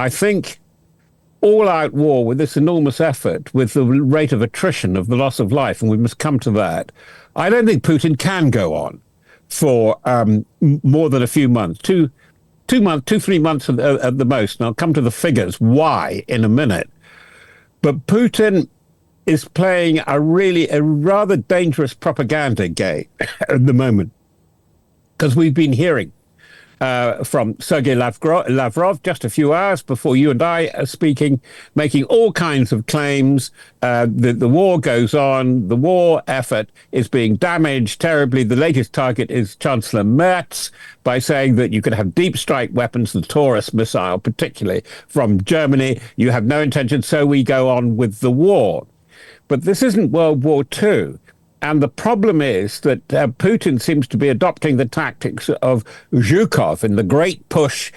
I think all-out war with this enormous effort, with the rate of attrition of the loss of life, and we must come to that, I don't think Putin can go on for more than a few months, 3 months at the most. And I'll come to the figures, why, in a minute. But Putin is playing a rather dangerous propaganda game at the moment, because we've been hearing from Sergei Lavrov just a few hours before you and I are speaking, making all kinds of claims. The war goes on. The war effort is being damaged terribly. The latest target is Chancellor Merz, by saying that you could have deep strike weapons, the Taurus missile particularly, from Germany. You have no intention, so we go on with the war. But this isn't World War II. And the problem is that Putin seems to be adopting the tactics of Zhukov in the great push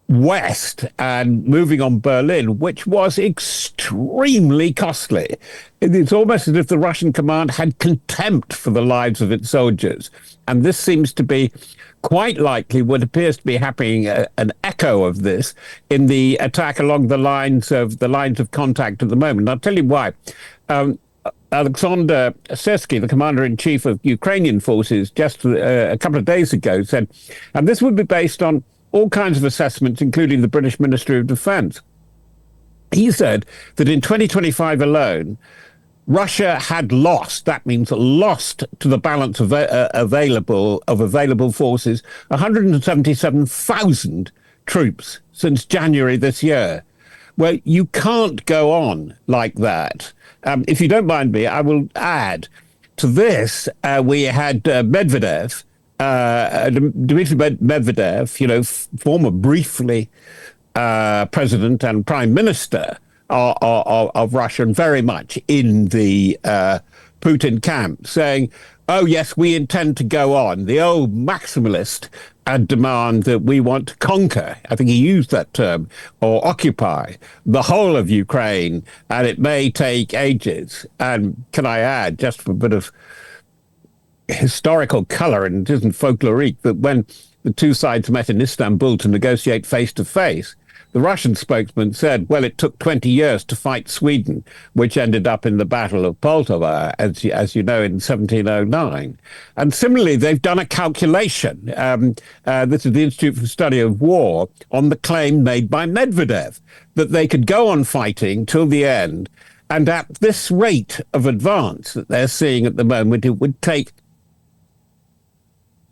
west and moving on Berlin, which was extremely costly. It's almost as if the Russian command had contempt for the lives of its soldiers. And this seems to be quite likely what appears to be happening, an echo of this in the attack along the lines of contact at the moment. I'll tell you why. Alexander Syrsky, the commander-in-chief of Ukrainian forces, just a couple of days ago said, and this would be based on all kinds of assessments, including the British Ministry of Defence. He said that in 2025 alone, Russia had lost, that means lost to the balance of available forces, 177,000 troops since January this year. Well, you can't go on like that. If you don't mind me, I will add to this, we had Medvedev, Dmitry Medvedev, former briefly president and prime minister of Russia, and very much in the Putin camp, saying, oh, yes, we intend to go on. The old maximalist demand that we want to conquer, I think he used that term, or occupy the whole of Ukraine, and it may take ages. And can I add, just for a bit of historical color, and it isn't folklorique, that when the two sides met in Istanbul to negotiate face-to-face, the Russian spokesman said, well, it took 20 years to fight Sweden, which ended up in the Battle of Poltava, as you know, in 1709. And similarly, they've done a calculation. This is the Institute for the Study of War, on the claim made by Medvedev that they could go on fighting till the end. And at this rate of advance that they're seeing at the moment, it would take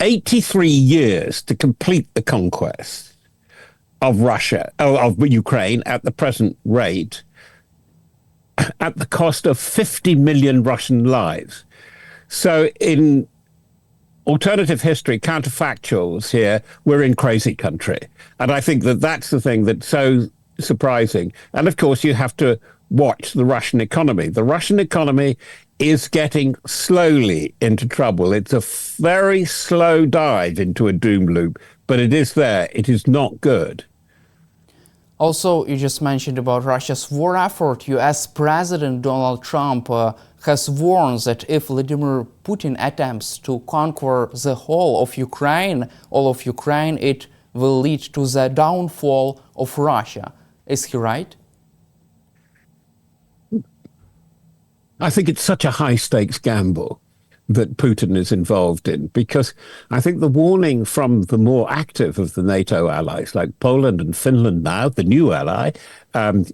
83 years to complete the conquest of Russia, of Ukraine at the present rate, at the cost of 50 million Russian lives. So in alternative history, counterfactuals here, we're in crazy country. And I think that that's the thing that's so surprising. And of course, you have to watch the Russian economy. The Russian economy is getting slowly into trouble. It's a very slow dive into a doom loop, but it is there. It is not good. Also, you just mentioned about Russia's war effort. U.S. President Donald Trump has warned that if Vladimir Putin attempts to conquer the whole of Ukraine, it will lead to the downfall of Russia. Is he right? I think it's such a high-stakes gamble that Putin is involved in, because I think the warning from the more active of the NATO allies, like Poland and Finland now, the new ally,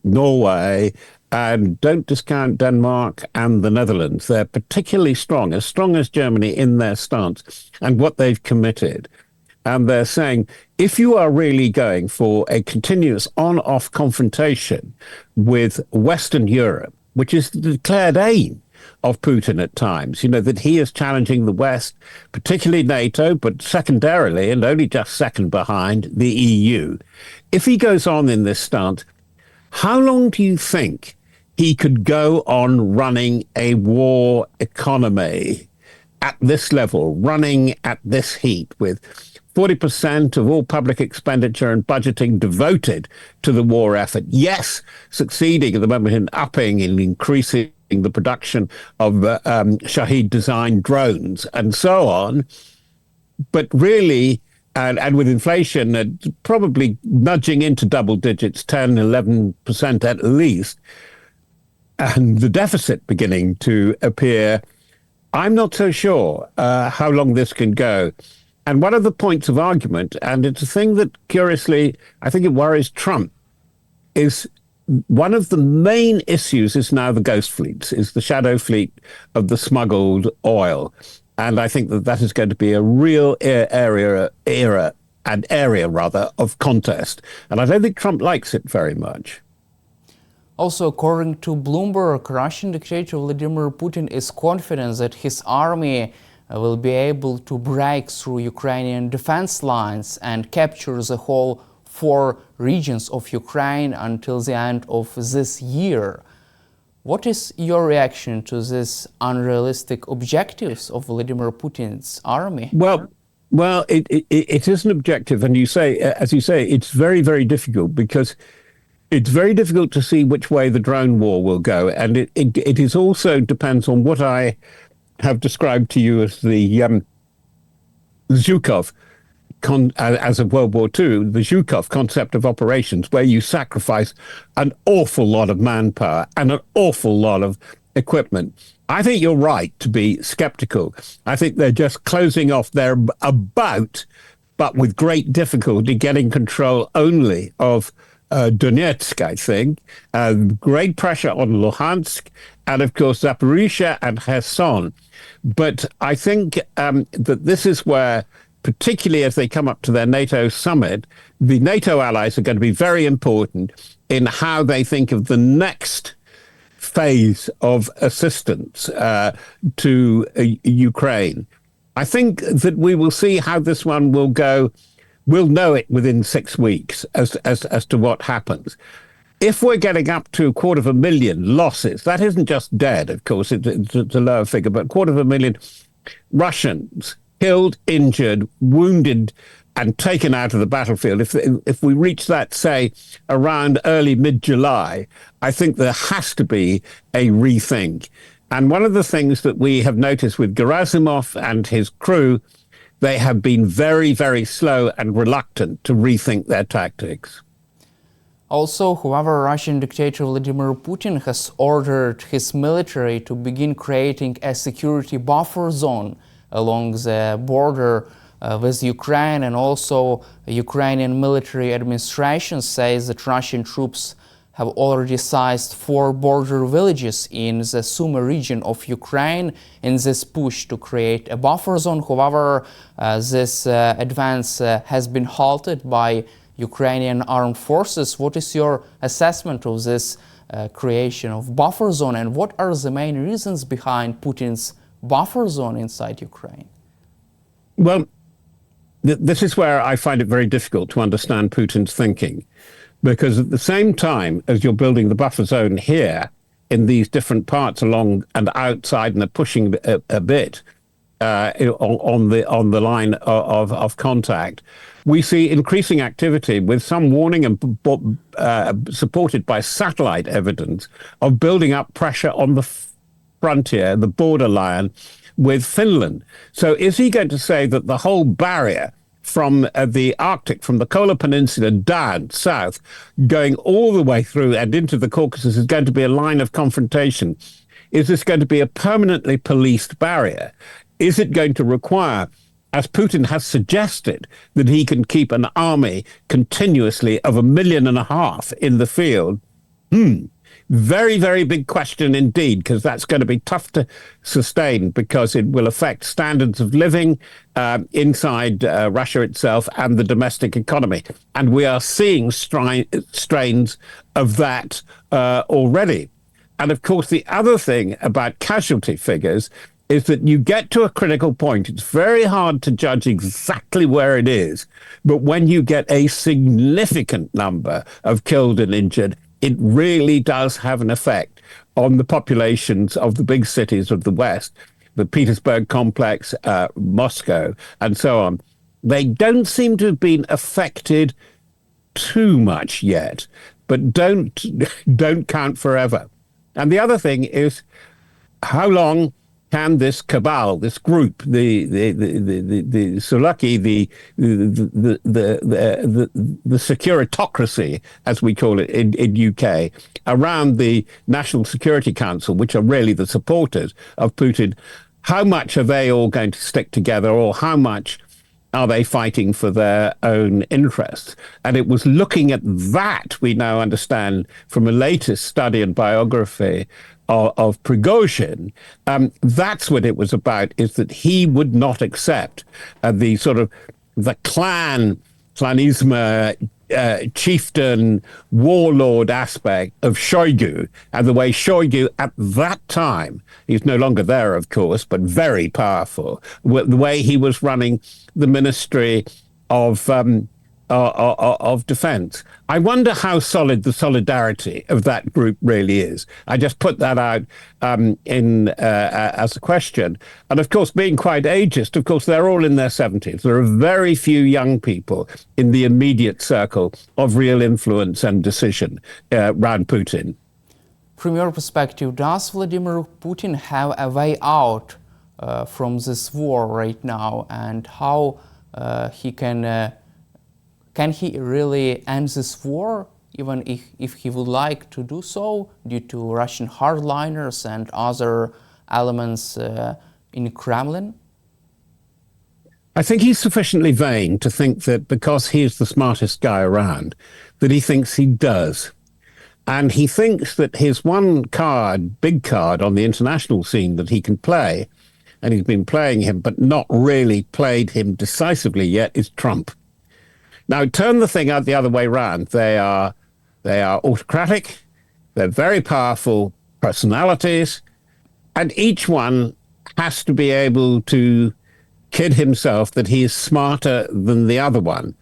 Norway, and don't discount Denmark and the Netherlands. They're particularly strong as Germany in their stance and what they've committed. And they're saying, if you are really going for a continuous on-off confrontation with Western Europe, which is the declared aim of Putin at times, that he is challenging the West, particularly NATO, but secondarily, and only just second behind, the EU. If he goes on in this stance, how long do you think he could go on running a war economy at this level, running at this heat, with 40% of all public expenditure and budgeting devoted to the war effort? Yes, succeeding at the moment in upping and increasing the production of Shahed-designed drones and so on. But really, and with inflation probably nudging into double digits, 10, 11% at least, and the deficit beginning to appear, I'm not so sure how long this can go. And one of the points of argument, and it's a thing that curiously, I think it worries Trump, is one of the main issues is now the ghost fleets, is the shadow fleet of the smuggled oil. And I think that is going to be a real area of contest. And I don't think Trump likes it very much. Also, according to Bloomberg, Russian dictator Vladimir Putin is confident that his army will be able to break through Ukrainian defense lines and capture the whole 4 regions of Ukraine until the end of this year. What is your reaction to these unrealistic objectives of Vladimir Putin's army? Well, it is an objective, and as you say, it's very, very difficult because it's very difficult to see which way the drone war will go, and it is also depends on what I have described to you as the Zhukov. As of World War II, the Zhukov concept of operations, where you sacrifice an awful lot of manpower and an awful lot of equipment. I think you're right to be skeptical. I think they're just closing off. They're about, but with great difficulty, getting control only of Donetsk, I think. Great pressure on Luhansk and, of course, Zaporizhia and Kherson. But I think that this is where, particularly as they come up to their NATO summit, the NATO allies are going to be very important in how they think of the next phase of assistance to Ukraine. I think that we will see how this one will go. We'll know it within 6 weeks as to what happens. If we're getting up to 250,000 losses, that isn't just dead, of course, it's a lower figure, but 250,000 Russians killed, injured, wounded, and taken out of the battlefield. If we reach that, say, around early mid-July, I think there has to be a rethink. And one of the things that we have noticed with Gerasimov and his crew, they have been very, very slow and reluctant to rethink their tactics. Also, however, Russian dictator Vladimir Putin has ordered his military to begin creating a security buffer zone along the border with Ukraine, and also Ukrainian military administration says that Russian troops have already seized 4 border villages in the Sumy region of Ukraine in this push to create a buffer zone. However, this advance has been halted by Ukrainian armed forces. What is your assessment of this creation of buffer zone, and what are the main reasons behind Putin's buffer zone inside Ukraine? Well, this is where I find it very difficult to understand Putin's thinking, because at the same time as you're building the buffer zone here in these different parts along and outside, and they're pushing a bit on the line of contact, we see increasing activity with some warning and supported by satellite evidence of building up pressure on the frontier, the borderline with Finland. So is he going to say that the whole barrier from the Arctic, from the Kola Peninsula down south, going all the way through and into the Caucasus is going to be a line of confrontation? Is this going to be a permanently policed barrier? Is it going to require, as Putin has suggested, that he can keep an army continuously of 1.5 million in the field? Very, very big question indeed, because that's going to be tough to sustain, because it will affect standards of living inside Russia itself and the domestic economy. And we are seeing strains of that already. And of course, the other thing about casualty figures is that you get to a critical point. It's very hard to judge exactly where it is. But when you get a significant number of killed and injured, it really does have an effect on the populations of the big cities of the West, the Petersburg complex, Moscow, and so on. They don't seem to have been affected too much yet, but don't count forever. And the other thing is, how long can this cabal, this group, the Sulaki, the securitocracy, as we call it in UK, around the National Security Council, which are really the supporters of Putin, how much are they all going to stick together, or how much are they fighting for their own interests? And it was looking at that, we now understand from a latest study and biography of Prigozhin, that's what it was about, is that he would not accept the sort of the clanism, chieftain, warlord aspect of Shoigu, and the way Shoigu at that time, he's no longer there, of course, but very powerful, the way he was running the Ministry of Defense. I wonder how solid the solidarity of that group really is. I just put that out as a question. And of course, being quite ageist, of course, they're all in their 70s. There are very few young people in the immediate circle of real influence and decision around Putin. From your perspective, does Vladimir Putin have a way out from this war right now, and how he can he really end this war, even if he would like to do so, due to Russian hardliners and other elements in Kremlin? I think he's sufficiently vain to think that because he is the smartest guy around, that he thinks he does. And he thinks that his one card, big card on the international scene that he can play, and he's been playing him, but not really played him decisively yet, is Trump. Now, turn the thing out the other way around. They are autocratic, they're very powerful personalities, and each one has to be able to kid himself that he is smarter than the other one.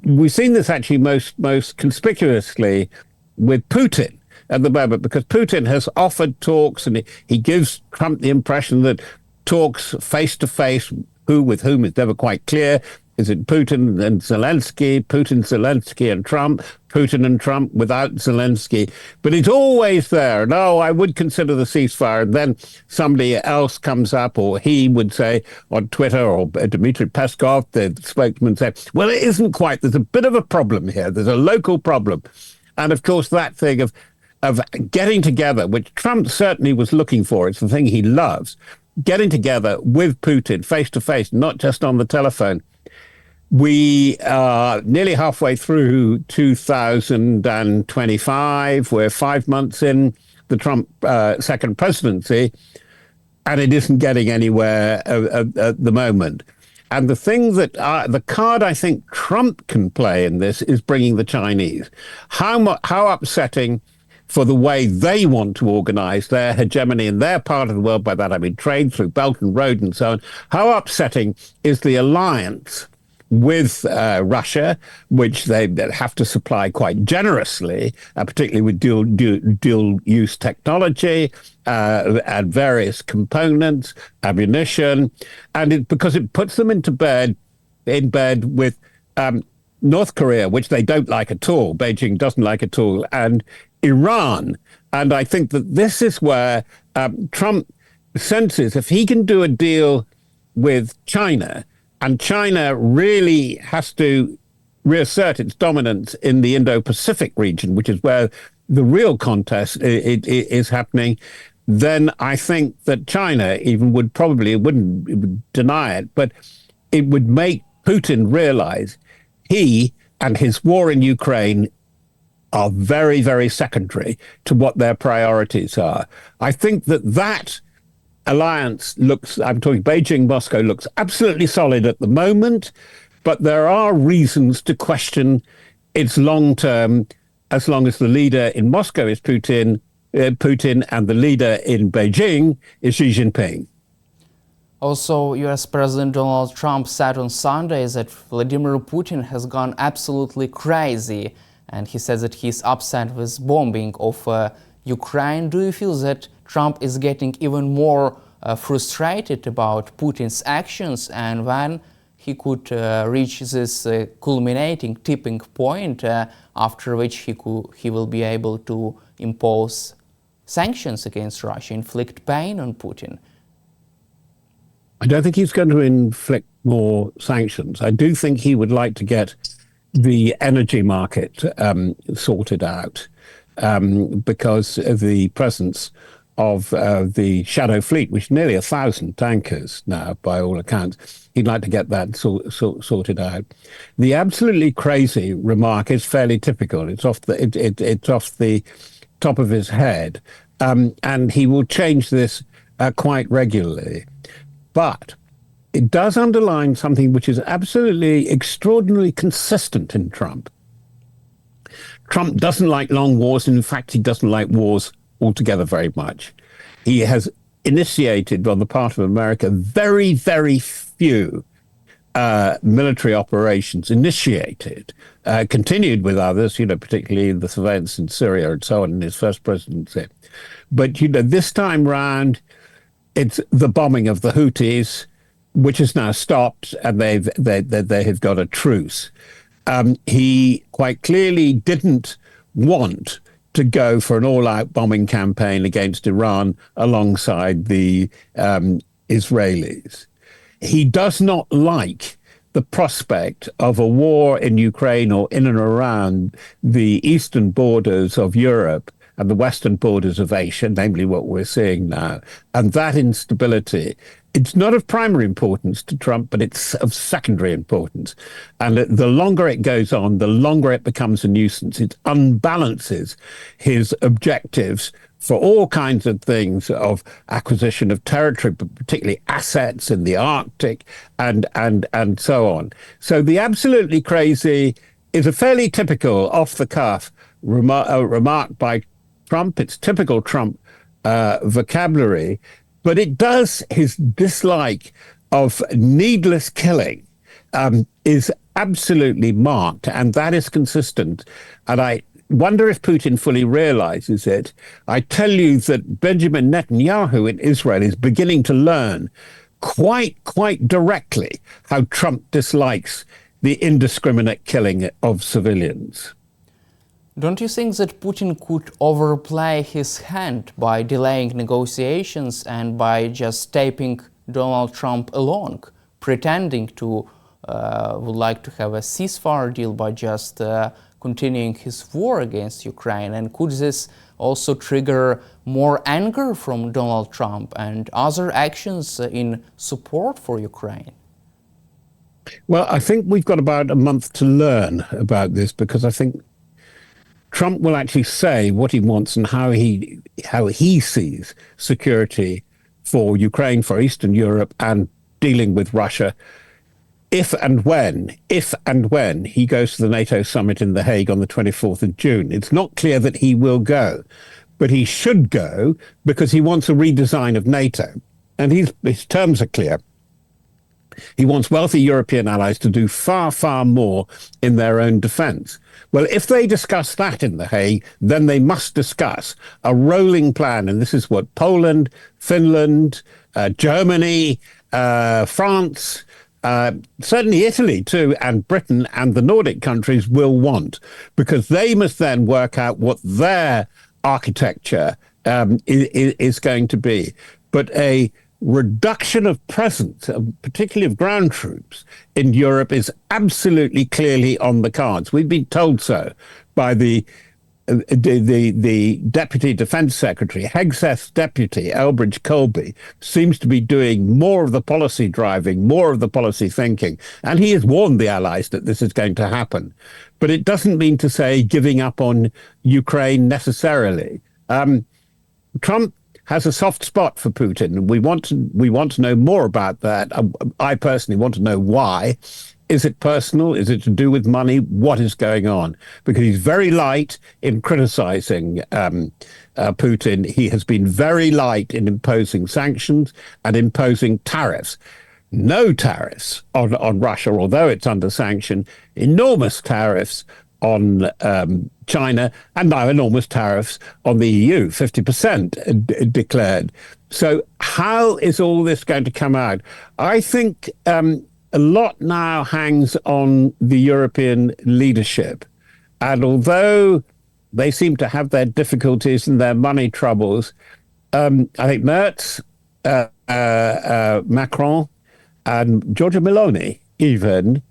We've seen this actually most conspicuously with Putin at the moment, because Putin has offered talks, and he gives Trump the impression that talks face-to-face, who with whom is never quite clear. Is it Putin and Zelensky, Putin, Zelensky and Trump, Putin and Trump without Zelensky? But it's always there. No, I would consider the ceasefire. And then somebody else comes up, or he would say on Twitter, or Dmitry Peskov, the spokesman, said, well, it isn't quite. There's a bit of a problem here. There's a local problem. And of course, that thing of getting together, which Trump certainly was looking for, it's the thing he loves, getting together with Putin face to face, not just on the telephone. We are nearly halfway through 2025. We're 5 months in the Trump second presidency, and it isn't getting anywhere at the moment. And the thing that the card I think Trump can play in this is bringing the Chinese. How upsetting for the way they want to organize their hegemony in their part of the world, by that I mean trade through Belt and Road and so on. How upsetting is the alliance with Russia, which they have to supply quite generously, particularly with dual-use technology and various components, ammunition, and because it puts them in bed with North Korea, which they don't like at all. Beijing doesn't like at all, and Iran. And I think that this is where Trump senses if he can do a deal with China, and China really has to reassert its dominance in the Indo-Pacific region, which is where the real contest is happening, then I think that China even would deny it, but it would make Putin realize he and his war in Ukraine are very, very secondary to what their priorities are. I think that alliance looks, I'm talking Beijing, Moscow, looks absolutely solid at the moment, but there are reasons to question its long term, as long as the leader in Moscow is Putin, and the leader in Beijing is Xi Jinping. Also, US President Donald Trump said on Sunday that Vladimir Putin has gone absolutely crazy, and he says that he's upset with bombing of Ukraine. Do you feel that Trump is getting even more frustrated about Putin's actions, and when he could reach this culminating tipping point after which he will be able to impose sanctions against Russia, inflict pain on Putin? I don't think he's going to inflict more sanctions. I do think he would like to get the energy market sorted out because of the presence of the Shadow Fleet, which is nearly 1,000 tankers now, by all accounts. He'd like to get that sorted out. The absolutely crazy remark is fairly typical. It's off the top of his head, and he will change this quite regularly. But it does underline something which is absolutely extraordinarily consistent in Trump. Trump doesn't like long wars. In fact, he doesn't like wars altogether very much. He has initiated on the part of America very, very few military operations initiated, continued with others, particularly the surveillance in Syria and so on in his first presidency. But, this time round, it's the bombing of the Houthis, which has now stopped, and they have got a truce. He quite clearly didn't want to go for an all-out bombing campaign against Iran alongside the Israelis. He does not like the prospect of a war in Ukraine or in and around the eastern borders of Europe and the western borders of Asia, namely what we're seeing now. And that instability, it's not of primary importance to Trump, but it's of secondary importance. And the longer it goes on, the longer it becomes a nuisance. It unbalances his objectives for all kinds of things of acquisition of territory, but particularly assets in the Arctic and so on. So the absolutely crazy is a fairly typical off-the-cuff remark by Trump. It's typical Trump vocabulary, but it does, his dislike of needless killing is absolutely marked, and that is consistent. And I wonder if Putin fully realizes it. I tell you that Benjamin Netanyahu in Israel is beginning to learn quite directly how Trump dislikes the indiscriminate killing of civilians. Don't you think that Putin could overplay his hand by delaying negotiations and by just taping Donald Trump along, pretending to would like to have a ceasefire deal by just continuing his war against Ukraine? And could this also trigger more anger from Donald Trump and other actions in support for Ukraine? Well, I think we've got about a month to learn about this, because I think Trump will actually say what he wants and how he sees security for Ukraine, for Eastern Europe, and dealing with Russia if and when he goes to the NATO summit in The Hague on the 24th of June. It's not clear that he will go, but he should go because he wants a redesign of NATO. And his terms are clear. He wants wealthy European allies to do far, far more in their own defense. Well, if they discuss that in The Hague, then they must discuss a rolling plan. And this is what Poland, Finland, Germany, France, certainly Italy too, and Britain and the Nordic countries will want, because they must then work out what their architecture is going to be. But a reduction of presence, particularly of ground troops in Europe, is absolutely clearly on the cards. We've been told so by the Deputy Defense Secretary, Hegseth's deputy, Elbridge Colby, seems to be doing more of the policy driving, more of the policy thinking. And he has warned the allies that this is going to happen. But it doesn't mean to say giving up on Ukraine necessarily. Trump has a soft spot for Putin. We want to know more about that. I personally want to know why. Is it personal? Is it to do with money? What is going on? Because he's very light in criticizing Putin. He has been very light in imposing sanctions and imposing tariffs. No tariffs on Russia, although it's under sanction. Enormous tariffs on China, and now enormous tariffs on the EU, 50% declared. So how is all this going to come out? I think a lot now hangs on the European leadership. And although they seem to have their difficulties and their money troubles, I think Merz, Macron, and Giorgia Meloni, even,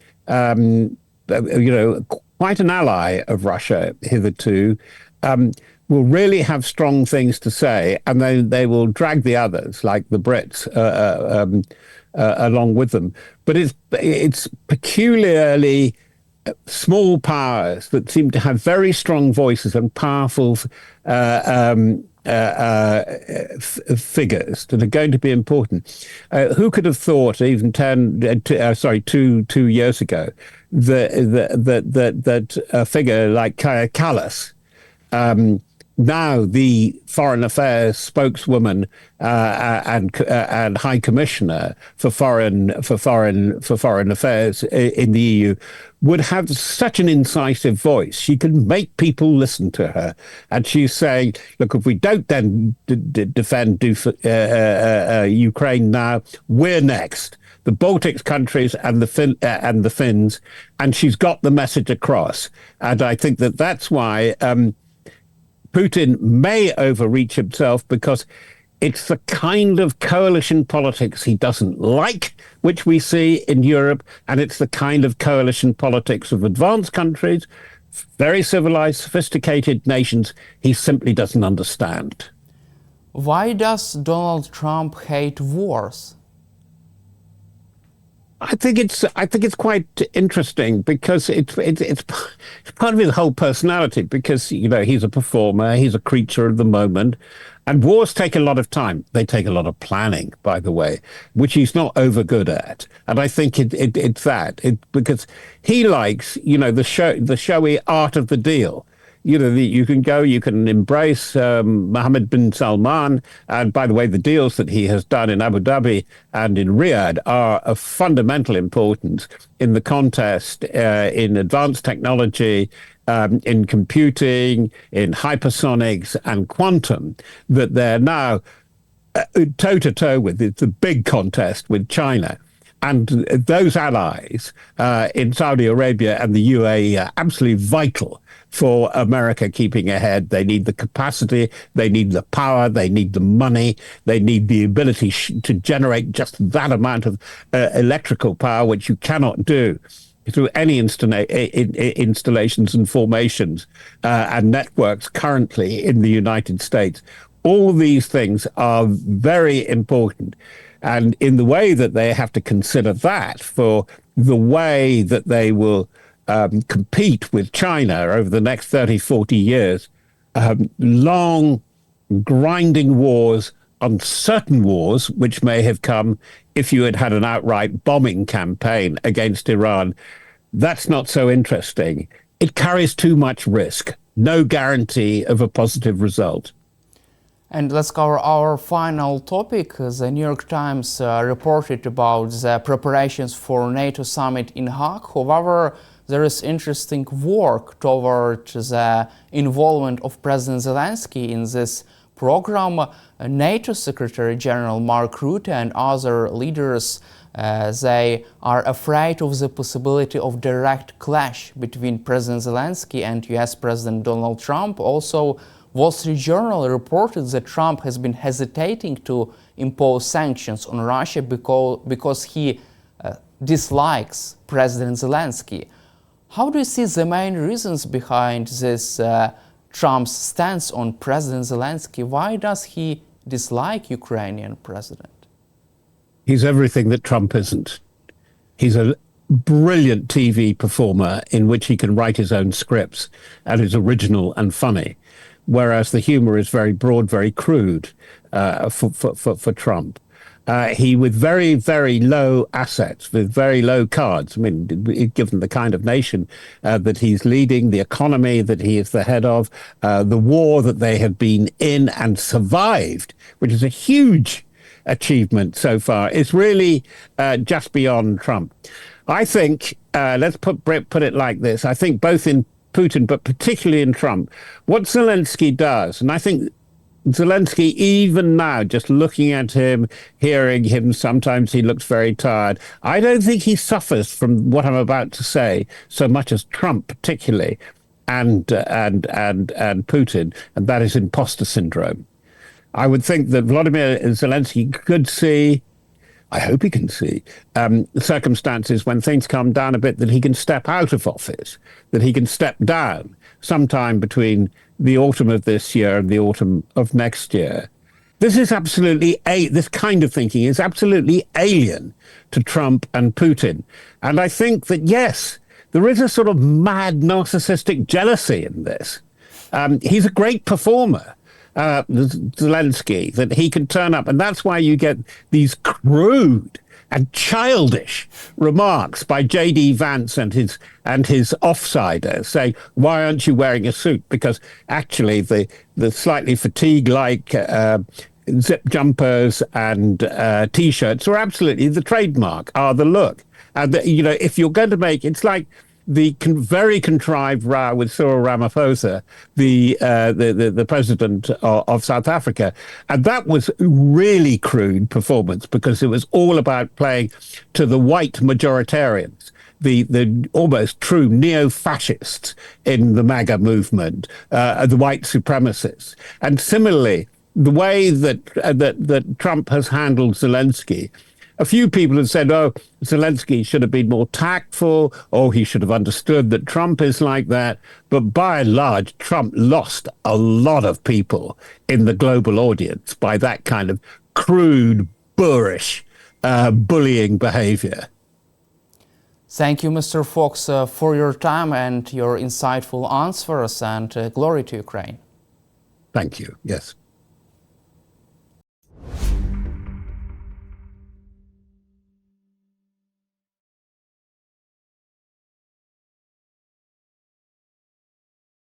quite an ally of Russia hitherto, will really have strong things to say, and then they will drag the others, like the Brits, along with them. But it's peculiarly small powers that seem to have very strong voices and powerful figures that are going to be important. Who could have thought, even 2 years ago, that a figure like Kaja Kallas, now the Foreign Affairs spokeswoman and High Commissioner for foreign affairs in the EU, would have such an incisive voice. She can make people listen to her, and she's saying, "Look, if we don't then defend Ukraine now, we're next." The Baltic countries and the Finns, and she's got the message across. And I think that that's why Putin may overreach himself, because it's the kind of coalition politics he doesn't like, which we see in Europe, and it's the kind of coalition politics of advanced countries, very civilized, sophisticated nations, he simply doesn't understand. Why does Donald Trump hate wars? I think it's quite interesting, because it's part of his whole personality, because he's a performer, he's a creature of the moment, and wars take a lot of time. They take a lot of planning, by the way, which he's not over good at. And I think it's because he likes the showy art of the deal. You can embrace Mohammed bin Salman. And by the way, the deals that he has done in Abu Dhabi and in Riyadh are of fundamental importance in the contest in advanced technology, in computing, in hypersonics and quantum, that they're now toe-to-toe with. It's a big contest with China. And those allies in Saudi Arabia and the UAE are absolutely vital for America keeping ahead. They need the capacity, they need the power, they need the money, they need the ability to generate just that amount of electrical power, which you cannot do through any installations and formations and networks currently in the United States. All these things are very important. And in the way that they have to consider that for the way that they will compete with China over the next 30, 40 years, long, grinding wars, uncertain wars, which may have come if you had had an outright bombing campaign against Iran, that's not so interesting. It carries too much risk, no guarantee of a positive result. And let's cover our final topic. The New York Times reported about the preparations for NATO summit in Hague. However, there is interesting work toward the involvement of President Zelensky in this program. NATO Secretary General Mark Rutte and other leaders, they are afraid of the possibility of direct clash between President Zelensky and US President Donald Trump. Also, Wall Street Journal reported that Trump has been hesitating to impose sanctions on Russia because he dislikes President Zelensky. How do you see the main reasons behind this Trump's stance on President Zelensky? Why does he dislike Ukrainian president? He's everything that Trump isn't. He's a brilliant TV performer in which he can write his own scripts and is original and funny, whereas the humor is very broad, very crude for Trump. He, with very, very low assets, with very low cards, I mean, given the kind of nation that he's leading, the economy that he is the head of, the war that they have been in and survived, which is a huge achievement so far, is really just beyond Trump. I think, let's put it like this, I think both in Putin, but particularly in Trump, what Zelensky does, and I think Zelensky, even now, just looking at him, hearing him, sometimes he looks very tired. I don't think he suffers from what I'm about to say so much as Trump, particularly, and Putin, and that is imposter syndrome. I would think that Vladimir Zelensky could see, I hope he can see circumstances when things calm down a bit, that he can step out of office, that he can step down sometime between the autumn of this year and the autumn of next year. This is absolutely this kind of thinking is absolutely alien to Trump and Putin. And I think that, yes, there is a sort of mad narcissistic jealousy in this. He's a great performer, Zelensky, that he can turn up. And that's why you get these crude and childish remarks by J.D. Vance and his offsiders saying, why aren't you wearing a suit? Because actually the slightly fatigue-like zip jumpers and T-shirts are absolutely the trademark, are the look. And, if you're going to make, it's like the very contrived row with Cyril Ramaphosa, the president of South Africa. And that was really crude performance, because it was all about playing to the white majoritarians, the almost true neo-fascists in the MAGA movement, the white supremacists. And similarly, the way that Trump has handled Zelensky, a few people have said, oh, Zelensky should have been more tactful, or he should have understood that Trump is like that. But by and large, Trump lost a lot of people in the global audience by that kind of crude, boorish, bullying behavior. Thank you, Mr. Fox, for your time and your insightful answers, and glory to Ukraine. Thank you. Yes.